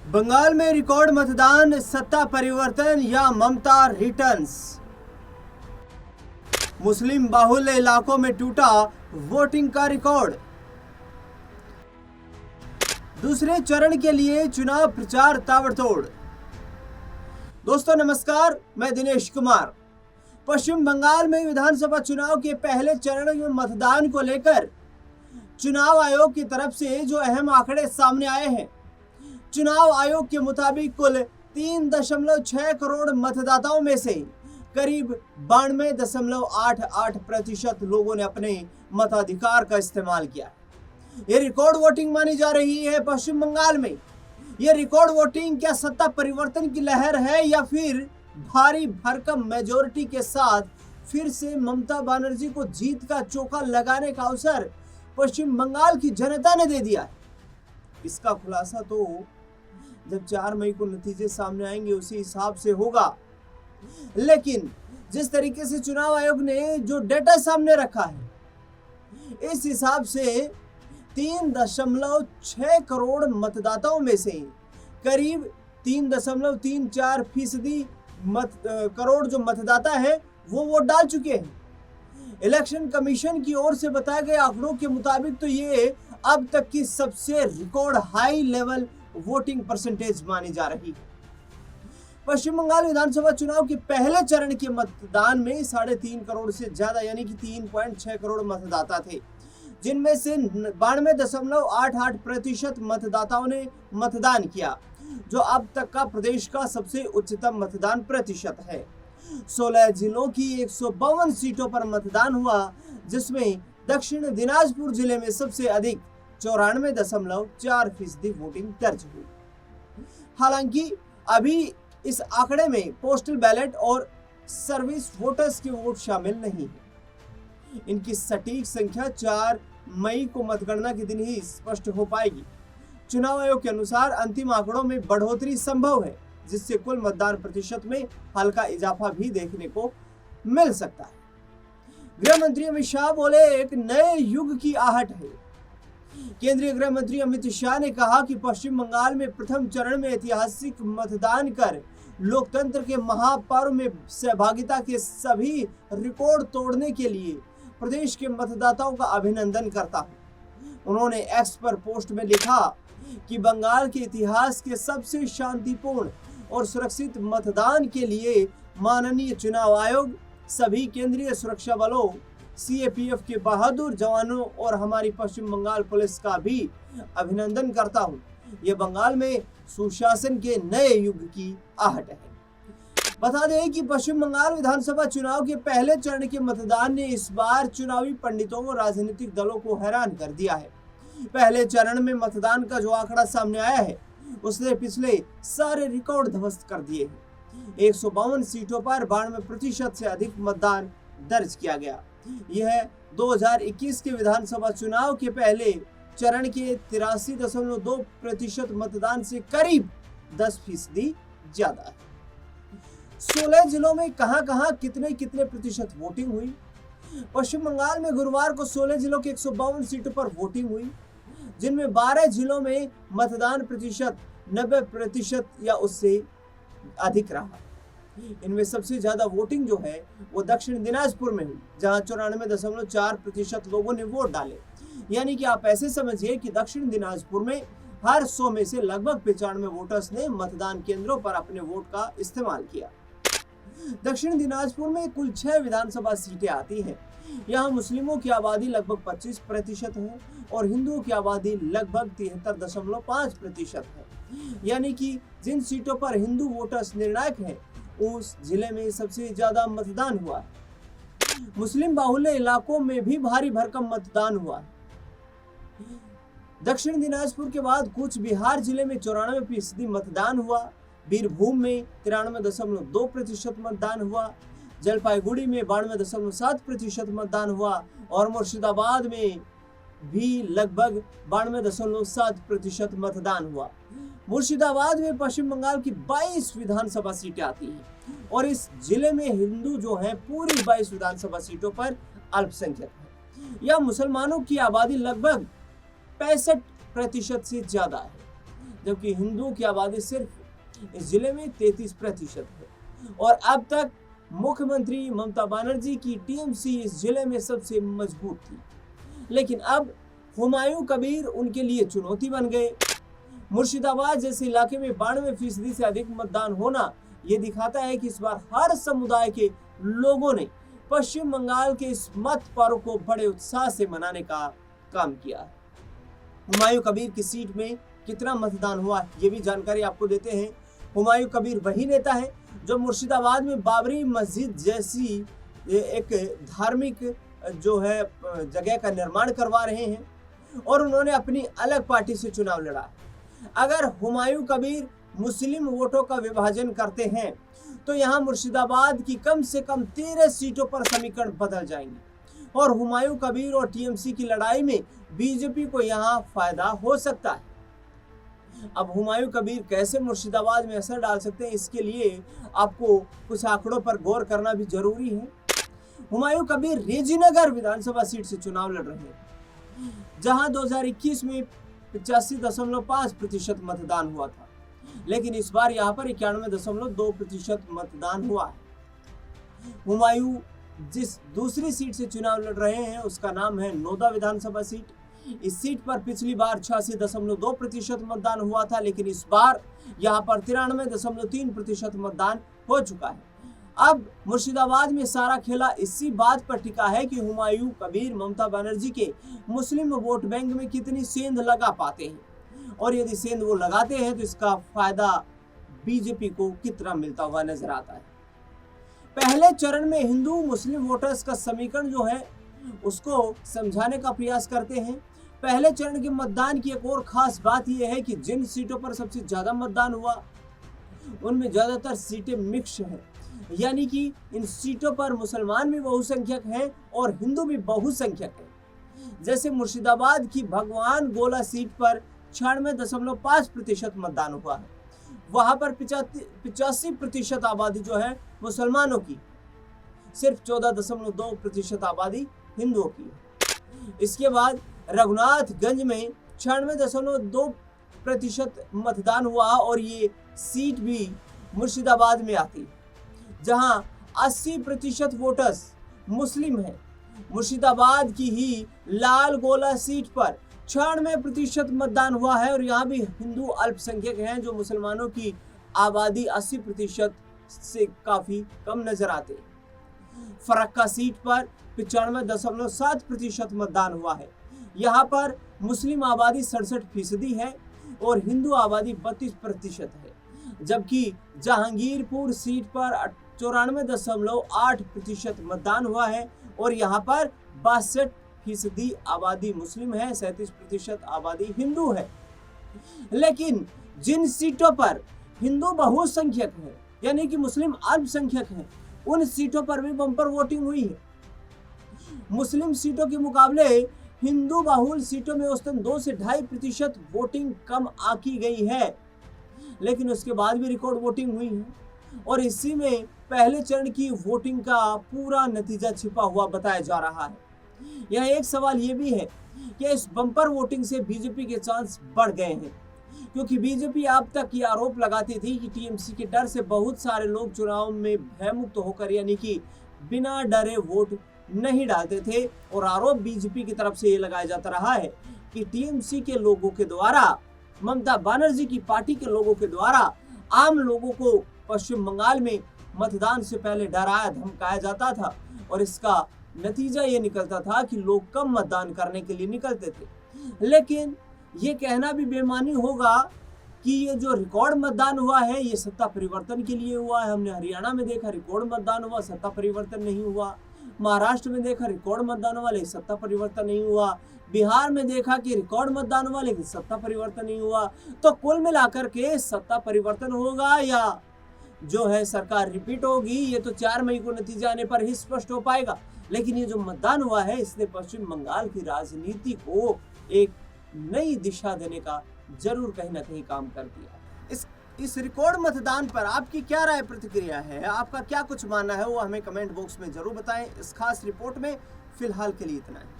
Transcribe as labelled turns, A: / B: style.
A: बंगाल में रिकॉर्ड मतदान, सत्ता परिवर्तन या ममता रिटर्न्स। मुस्लिम बाहुल्य इलाकों में टूटा वोटिंग का रिकॉर्ड। दूसरे चरण के लिए चुनाव प्रचार ताबड़तोड़। दोस्तों नमस्कार, मैं दिनेश कुमार। पश्चिम बंगाल में विधानसभा चुनाव के पहले चरण में मतदान को लेकर चुनाव आयोग की तरफ से जो अहम आंकड़े सामने आए हैं। चुनाव आयोग के मुताबिक कुल 3.6 करोड़ मतदाताओं में से करीब 92.88% लोगों ने अपने मताधिकार का इस्तेमाल किया। यह रिकॉर्ड वोटिंग मानी जा रही है पश्चिम बंगाल में। यह रिकॉर्ड वोटिंग क्या सत्ता परिवर्तन की लहर है या फिर भारी भरकम मेजोरिटी के साथ फिर से ममता बनर्जी को जीत का चौका लगाने का अवसर पश्चिम बंगाल की जनता ने दे दिया है? इसका खुलासा तो जब 4 मई को नतीजे सामने आएंगे उसी हिसाब से होगा। लेकिन जिस तरीके से चुनाव आयोग ने जो डेटा सामने रखा है, इस हिसाब से 3.6 करोड़ मतदाताओं में से करीब 3.34% करोड़ जो मतदाता है वो वोट डाल चुके हैं। इलेक्शन कमीशन की ओर से बताए गए आंकड़ों के मुताबिक तो ये अब तक की सबसे record high level voting percentage मानी जा रही है। पश्चिम बंगाल विधानसभा चुनाव के पहले चरण के मतदान में 3.5 करोड़ से ज्यादा यानी कि 3.6 करोड़ मतदाता थे, जिनमें से 92.88% मतदाताओं ने मतदान किया, जो अब तक का प्रदेश का सबसे उच्चतम मतदान प्रतिशत है। 16 जिलों की 152 सीटों पर मतदान हुआ, जिसमें दक्षिण दिनाजपुर जिले में सबसे अधिक 94.4% वोटिंग दर्ज हुई। हालांकि अभी इस आंकड़े में पोस्टल बैलेट और सर्विस वोटर्स के वोट शामिल नहीं है। इनकी सटीक संख्या 4 मई को मतगणना के दिन ही स्पष्ट हो पाएगी। चुनाव आयोग के अनुसार अंतिम आंकड़ों में बढ़ोतरी संभव है, जिससे कुल मतदान प्रतिशत में हल्का इजाफा भी देखने को मिल सकता है। गृह मंत्री अमित शाह बोले, एक नए युग की आहट है। केंद्रीय गृह मंत्री अमित शाह ने कहा कि पश्चिम बंगाल में प्रथम चरण में ऐतिहासिक मतदान कर लोकतंत्र के महापर्व में सहभागिता के सभी रिकॉर्ड तोड़ने के लिए प्रदेश के मतदाताओं का अभिनंदन करता हूं। उन्होंने एक्स पर पोस्ट में लिखा कि बंगाल के इतिहास के सबसे शांतिपूर्ण और सुरक्षित मतदान के लिए माननीय चुनाव आयोग, सभी केंद्रीय सुरक्षा बलों, सीएपीएफ के बहादुर जवानों और हमारी पश्चिम बंगाल पुलिस का भी अभिनंदन करता हूं। यह बंगाल में सुशासन के नए युग की आहट है। बता दें कि पश्चिम बंगाल विधानसभा चुनाव के पहले चरण के मतदान ने इस बार चुनावी पंडितों और राजनीतिक दलों को हैरान कर दिया है। पहले चरण में मतदान का जो आंकड़ा सामने आया है, उसने पिछले सारे रिकॉर्ड ध्वस्त कर दिए हैं। 152 सीटों पर 92% से अधिक मतदान दर्ज किया गया। यह 2021 के विधानसभा चुनाव के पहले चरण के 83.2% मतदान से करीब 10% ज्यादा है। 16 जिलों में कहां कितने प्रतिशत वोटिंग हुई? पश्चिम बंगाल में गुरुवार को 16 जिलों के 152 सीटों पर वोटिंग हुई, जिनमें 12 जिलों में मतदान प्रतिशत 90% या उससे अधिक रहा। इनमें सबसे ज्यादा वोटिंग जो है वो दक्षिण दिनाजपुर में हुई, जहां 94.4% लोगों ने वोट डाले। यानी कि आप ऐसे समझिए कि दक्षिण दिनाजपुर में हर 100 में से लगभग 95 वोटर्स ने मतदान केंद्रों पर अपने वोट का इस्तेमाल किया। दक्षिण दिनाजपुर में कुल 6 विधानसभा सीटें आती हैं। यहाँ मुस्लिमों की आबादी लगभग 25% है और हिंदुओं की आबादी लगभग 73.5% है। यानी कि जिन सीटों पर हिंदू वोटर्स निर्णायक हैं, उस जिले में सबसे ज्यादा मतदान हुआ है। मुस्लिम बाहुल्य इलाकों में भी भारी भरकम मतदान हुआ है। दक्षिण दिनाजपुर के बाद कूच बिहार जिले में 94% मतदान हुआ। बीरभूम में 93.2% मतदान हुआ। जलपाईगुड़ी में 92.7% मतदान हुआ और मुर्शिदाबाद में भी लगभग 92.7% मतदान हुआ। मुर्शिदाबाद में पश्चिम बंगाल की 22 विधानसभा सीटें आती हैं और इस जिले में हिंदू जो हैं पूरी 22 विधानसभा सीटों पर अल्पसंख्यक है। यह मुसलमानों की आबादी लगभग 65% से ज्यादा है। जबकि हिंदुओं की आबादी सिर्फ इस जिले में 33% है। और अब तक मुख्यमंत्री ममता बनर्जी की टीएमसी इस जिले में सबसे मजबूत थी, लेकिन अब हुमायूं कबीर उनके लिए चुनौती बन गए। मुर्शिदाबाद जैसे इलाके में 92% से अधिक मतदान होना ये दिखाता है कि इस बार हर समुदाय के लोगों ने पश्चिम बंगाल के इस मत पर्व को बड़े उत्साह से मनाने का काम किया है। हुमायूं कबीर की सीट में कितना मतदान हुआ ये भी जानकारी आपको देते हैं। हुमायूं कबीर वही नेता है जो मुर्शिदाबाद में बाबरी मस्जिद जैसी एक धार्मिक जो है जगह का निर्माण करवा रहे हैं और उन्होंने अपनी अलग पार्टी से चुनाव लड़ा। अगर हुमायूं कबीर मुस्लिम वोटों का विभाजन करते हैं तो यहाँ मुर्शिदाबाद की कम से कम 13 सीटों पर समीकरण बदल जाएंगे और हुमायूं कबीर और टीएमसी की लड़ाई में बीजेपी को यहाँ फायदा हो सकता है। अब हुमायूं कबीर कैसे मुर्शिदाबाद में असर डाल सकते हैं, इसके लिए आपको कुछ आंकड़ों पर गौर करना भी जरूरी है। हुमायूं कबीर रेजीनगर विधानसभा सीट से चुनाव लड़ रहे हैं, जहां 2021 में 85.5% मतदान हुआ था, लेकिन इस बार यहां पर 91.2% मतदान हुआ है। हुमायूं जिस दूसरी सीट से चुनाव लड़ रहे हैं उसका नाम है नोदा विधानसभा सीट। इस सीट पर पिछली बार 86.2% मतदान हुआ था, लेकिन इस बार यहां पर 93.3% मतदान हो चुका है। अब मुर्शिदाबाद में सारा खेला इसी बात पर टिका है कि हुमायूं कबीर ममता बनर्जी के मुस्लिम वोट बैंक में कितनी सेंध लगा पाते हैं और यदि सेंध वो लगाते हैं तो इसका फायदा बीजेपी को कितना मिलता हुआ नजर आता है। पहले चरण में हिंदू मुस्लिम वोटर्स का समीकरण जो है उसको समझाने का प्रयास करते हैं। पहले चरण के मतदान की एक और खास बात यह है कि जिन सीटों पर सबसे ज्यादा मतदान हुआ उनमें ज्यादातर सीटें मिक्स हैं, यानी कि इन सीटों पर मुसलमान भी बहुसंख्यक हैं और हिंदू भी बहुसंख्यक हैं। जैसे मुर्शिदाबाद की भगवान गोला सीट पर 96.5% मतदान हुआ है, वहां पर 85% आबादी जो है मुसलमानों की, सिर्फ 14.2% आबादी हिंदुओं की। इसके बाद रघुनाथगंज में 96.2% मतदान हुआ और ये सीट भी मुर्शिदाबाद में आती है, जहां 80% वोटर्स मुस्लिम हैं। मुर्शिदाबाद की ही लाल गोला सीट पर 96% मतदान हुआ है और यहाँ भी हिंदू अल्पसंख्यक हैं, जो मुसलमानों की आबादी 80% से काफी कम नजर आते। फरक्का सीट पर 95.7% मतदान हुआ है। यहाँ पर मुस्लिम आबादी 67% है और हिंदू आबादी 32% है, जबकि जहांगीरपुर सीट पर 94.8% मतदान हुआ है और यहाँ पर 62% आबादी मुस्लिम है, 37% आबादी हिंदू है। लेकिन जिन सीटों पर हिंदू बहुसंख्यक है यानी कि मुस्लिम अल्पसंख्यक हैं, उन सीटों पर भी बम्पर वोटिंग हुई है। मुस्लिम सीटों के मुकाबले हिंदू बहुल सीटों में औसतन 2 से 2.5% वोटिंग कम आंकी गई है, लेकिन उसके बाद भी रिकॉर्ड वोटिंग हुई है और इसी में पहले चरण की वोटिंग का पूरा नतीजा छिपा हुआ बताया जा रहा है। यह एक सवाल ये भी है कि इस बम्पर वोटिंग से बीजेपी के चांस बढ़ गए हैं, क्योंकि बीजेपी अब तक ये आरोप लगाती थी कि टीएमसी के डर से बहुत सारे लोग चुनाव में भयमुक्त होकर यानी कि बिना डरे वोट नहीं डालते थे और आरोप बीजेपी की तरफ से ये लगाया जाता रहा है कि टीएमसी के लोगों के द्वारा, ममता बनर्जी की पार्टी के लोगों के द्वारा आम लोगों को पश्चिम बंगाल में मतदान से पहले डराया धमकाया जाता था और इसका नतीजा ये निकलता था कि लोग कम मतदान करने के लिए निकलते थे। लेकिन ये कहना भी बेमानी होगा कि ये जो रिकॉर्ड मतदान हुआ है ये सत्ता परिवर्तन के लिए हुआ है। हमने हरियाणा में देखा रिकॉर्ड मतदान हुआ, सत्ता परिवर्तन नहीं हुआ। महाराष्ट्र में देखा रिकॉर्ड मतदान हुआ लेकिन सत्ता परिवर्तन नहीं हुआ। बिहार में देखा कि रिकॉर्ड मतदान हुआ लेकिन सत्ता परिवर्तन नहीं हुआ। तो कुल मिलाकर के सत्ता परिवर्तन होगा या जो है सरकार रिपीट होगी, ये तो 4 मई को नतीजा आने पर ही स्पष्ट हो पाएगा। लेकिन ये जो मतदान हुआ है इसने पश्चिम बंगाल की राजनीति को एक नई दिशा देने का जरूर कहीं ना कहीं काम कर दिया। इस रिकॉर्ड मतदान पर आपकी क्या राय प्रतिक्रिया है, आपका क्या कुछ मानना है, वो हमें कमेंट बॉक्स में जरूर बताएं। इस खास रिपोर्ट में फिलहाल के लिए इतना है।